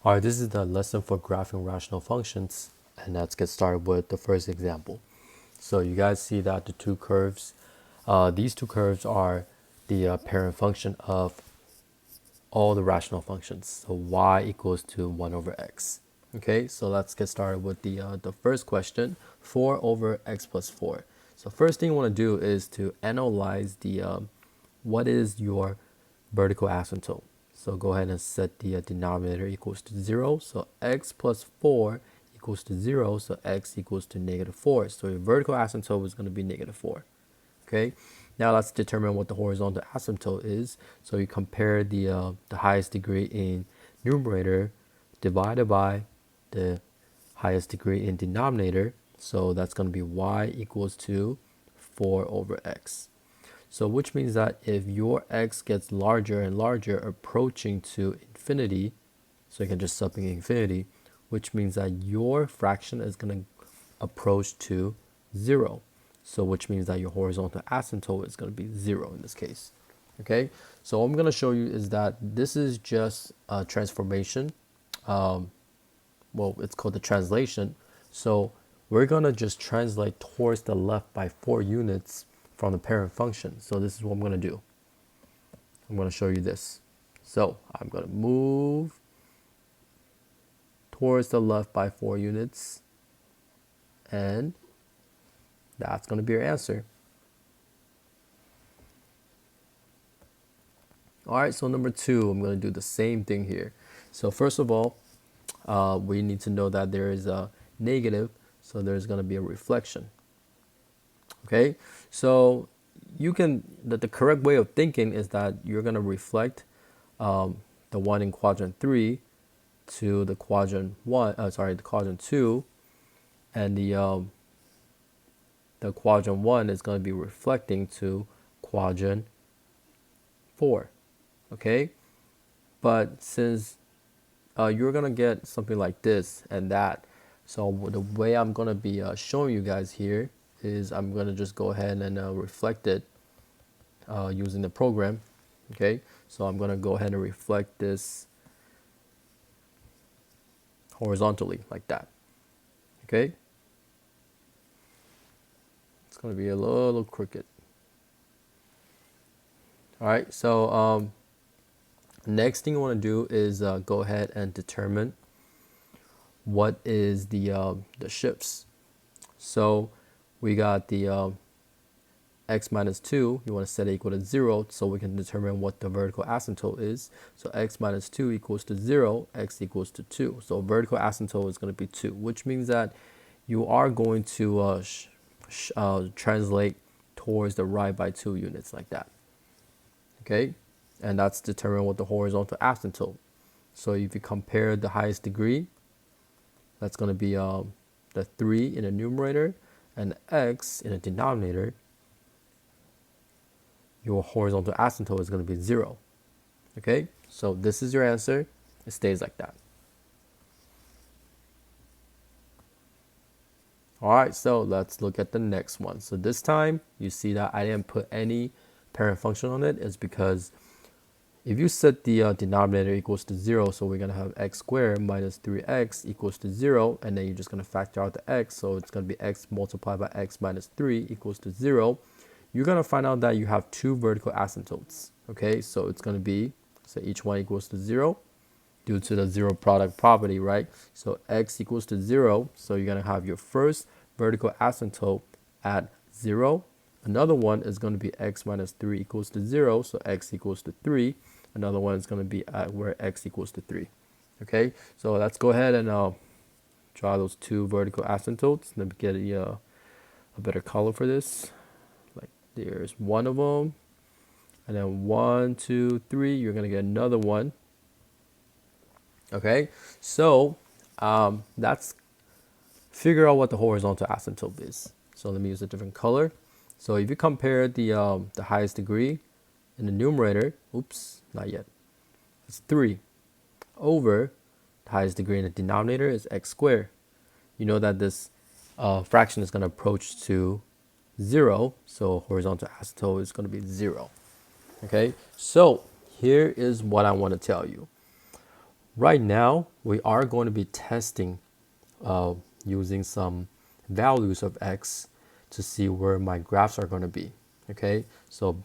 All right, this is the lesson for graphing rational functions, and let's get started with the first example. So you guys see that the two curves, these two curves are the parent function of all the rational functions. So y equals to 1 over x. Okay, so let's get started with the first question, 4 over x plus 4. So first thing you want to do is to analyze what is your vertical asymptote. So go ahead and set the denominator equals to 0. So x plus 4 equals to 0. So x equals to negative 4. So your vertical asymptote is going to be negative 4. Okay, now let's determine what the horizontal asymptote is. So you compare the highest degree in numerator divided by the highest degree in denominator. So that's going to be y equals to 4 over x. So which means that if your x gets larger and larger, approaching to infinity, so you can just sub in infinity, which means that your fraction is going to approach to 0. So which means that your horizontal asymptote is going to be 0 in this case. Okay, so what I'm going to show you is that this is just a transformation. Well, it's called the translation. So we're going to just translate towards the left by 4 units from the parent function. So this is what I'm going to do. I'm going to show you this. So I'm going to move towards the left by 4 units, and that's going to be your answer. All right, so number 2, I'm going to do the same thing here. So first of all, we need to know that there is a negative, so there's going to be a reflection. Okay, so you can, the correct way of thinking is that you're going to reflect the one in quadrant 3 to the quadrant 1, the quadrant 2, and the quadrant 1 is going to be reflecting to quadrant 4. Okay, but since you're going to get something like this and that, so the way I'm going to be showing you guys here is I'm going to just go ahead and reflect it using the program. Okay, so I'm going to go ahead and reflect this horizontally like that. Okay, it's going to be a little crooked. All right, so next thing you want to do is go ahead and determine what is the shifts. So we got the x minus 2, you want to set it equal to 0 so we can determine what the vertical asymptote is. So x minus 2 equals to 0, x equals to 2. So vertical asymptote is going to be 2, which means that you are going to translate towards the right by 2 units like that. Okay, and that's determine what the horizontal asymptote. So if you compare the highest degree, that's going to be the 3 in the numerator and x in the denominator. Your horizontal asymptote is going to be 0. Okay, so this is your answer. It stays like that. All right, so let's look at the next one. So this time you see that I didn't put any parent function on it. It's because if you set the denominator equals to 0, so we're going to have x squared minus 3x equals to 0, and then you're just going to factor out the x, so it's going to be x multiplied by x minus 3 equals to 0. You're going to find out that you have 2 vertical asymptotes. Okay, so it's going to be, so each one equals to 0 due to the 0 product property, right? So x equals to 0, so you're going to have your first vertical asymptote at 0. Another one is going to be x minus 3 equals to 0, so x equals to 3. Another one is going to be at where x equals to 3. Okay, so let's go ahead and draw those 2 vertical asymptotes. Let me get a better color for this. Like there's one of them, and then 1, 2, 3. You're going to get another one. Okay, so that's figure out what the horizontal asymptote is. So let me use a different color. So if you compare the highest degree in the numerator, oops, not yet, it's 3 over the highest degree in the denominator is x squared. You know that this fraction is going to approach to 0, so horizontal asymptote is going to be 0. Okay, so here is what I want to tell you. Right now, we are going to be testing using some values of x to see where my graphs are going to be. Okay, so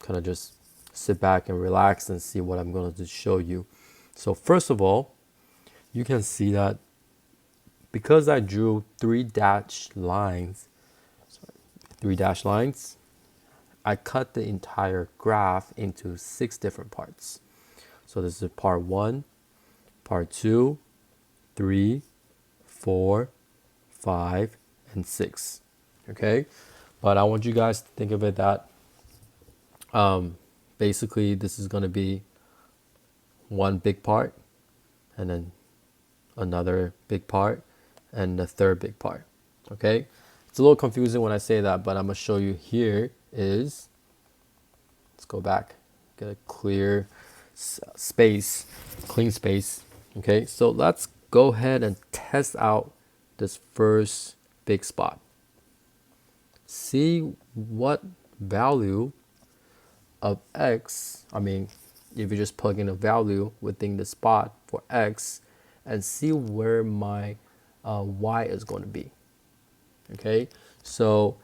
kind of just sit back and relax and see what I'm going to show you. So first of all, you can see that because I drew three dashed lines, I cut the entire graph into 6 different parts. So this is part 1, part 2, 3, 4, 5, and 6. Okay, but I want you guys to think of it that basically this is going to be one big part, and then another big part, and the third big part. Okay, it's a little confusing when I say that, but I'm gonna show you here is, let's go back, get a clear space, clean space. Okay, so let's go ahead and test out this first big spot. See what value of x, if you just plug in a value within the spot for x and see where my y is going to be. Okay, so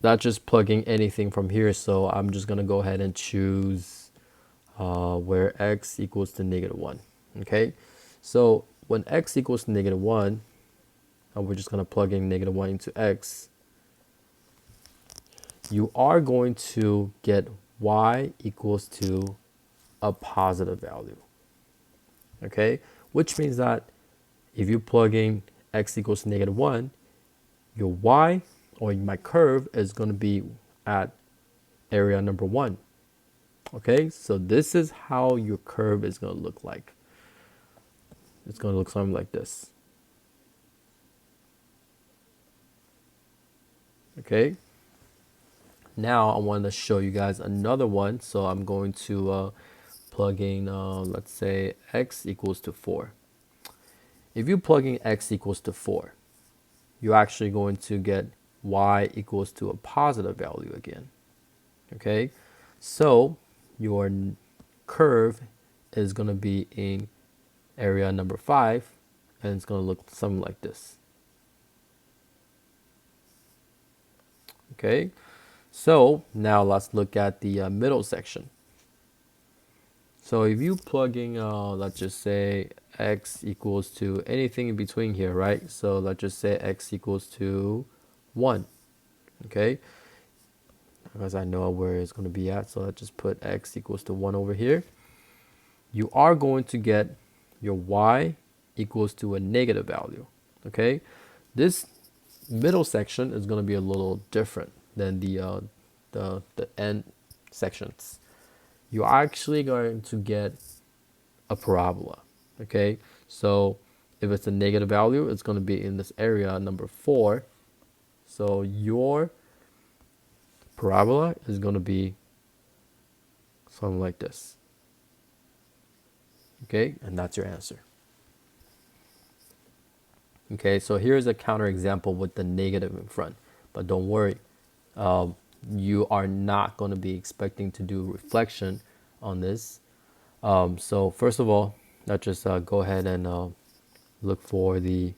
not just plugging anything from here, so I'm just going to go ahead and choose where x equals to -1. Okay, so when x equals to -1, and we're just going to plug in -1 into x, you are going to get y equals to a positive value. Okay, which means that if you plug in x equals to -1, your y, or my curve, is going to be at area number 1. Okay, so this is how your curve is going to look like. It's going to look something like this. Okay, now I want to show you guys another one. So I'm going to plug in, let's say x equals to 4. If you plug in x equals to 4, you're actually going to get y equals to a positive value again. Okay, so your curve is going to be in area number 5, and it's going to look something like this. Okay, so now let's look at the middle section. So if you plug in, let's just say x equals to anything in between here, right? So let's just say x equals to 1. Okay, because I know where it's going to be at, so let's just put x equals to 1 over here. You are going to get your y equals to a negative value. Okay, this middle section is going to be a little different than the end sections. You're actually going to get a parabola. Okay, so if it's a negative value, it's going to be in this area number 4. So your parabola is going to be something like this. Okay, and that's your answer. Okay, so here's a counter example with the negative in front, but don't worry, you are not going to be expecting to do reflection on this. So first of all, let's just go ahead and look for the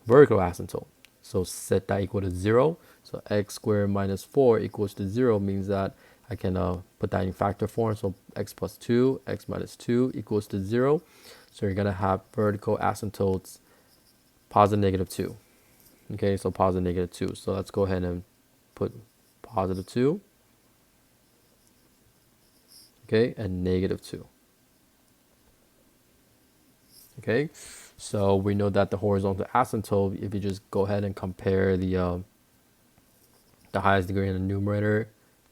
vertical asymptote. So set that equal to 0. So x squared minus 4 equals to 0 means that I can put that in factor form. So x plus 2, x minus 2 equals to 0. So you're going to have vertical asymptotes positive, negative 2. Okay, so positive, negative 2. So let's go ahead and put positive 2. Okay, and negative 2. Okay, so we know that the horizontal asymptote, if you just go ahead and compare the highest degree in the numerator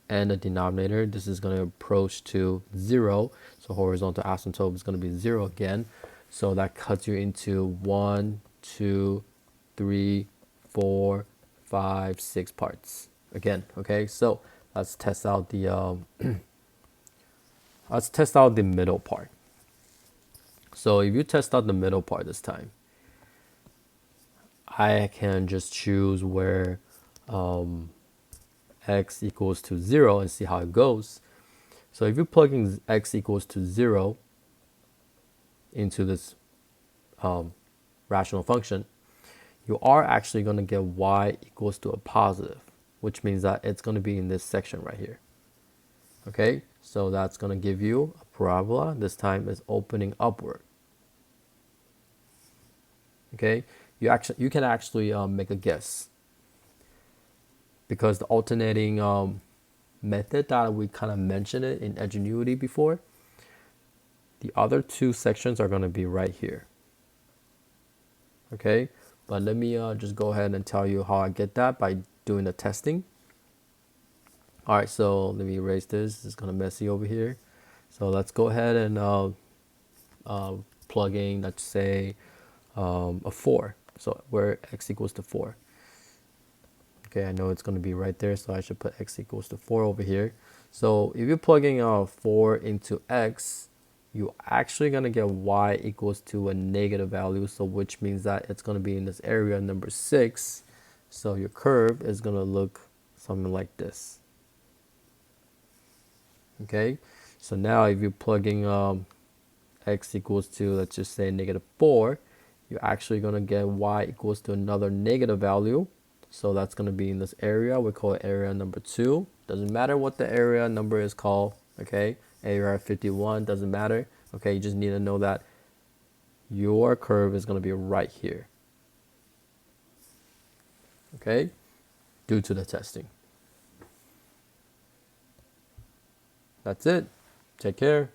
and the denominator, this is going to approach to 0. So horizontal asymptote is going to be 0 again. So that cuts you into 1, 2, 3, 4, 5, 6 parts again. Okay, so let's test out the middle part. So if you test out the middle part this time, I can just choose where x equals to 0 and see how it goes. So if you're plugging x equals to 0 into this rational function, you are actually going to get y equals to a positive, which means that it's going to be in this section right here. Okay, so that's going to give you a parabola. This time is opening upward. Okay, you can actually make a guess, because the alternating method that we kind of mentioned it in Edgenuity before, the other two sections are going to be right here. Okay, but let me just go ahead and tell you how I get that by doing the testing. All right, so let me erase this. It's kind of messy over here. So let's go ahead and plug in, let's say, a 4. So where x equals to 4. Okay, I know it's going to be right there, so I should put x equals to 4 over here. So if you're plugging 4 into x, you're actually going to get y equals to a negative value, so which means that it's going to be in this area number 6. So your curve is going to look something like this. Okay, so now if you're plugging x equals to, let's just say, negative 4, you're actually going to get y equals to another negative value. So that's going to be in this area. We call it area number 2. Doesn't matter what the area number is called. Okay, area 51 doesn't matter. Okay, you just need to know that your curve is going to be right here. Okay, due to the testing. That's it. Take care.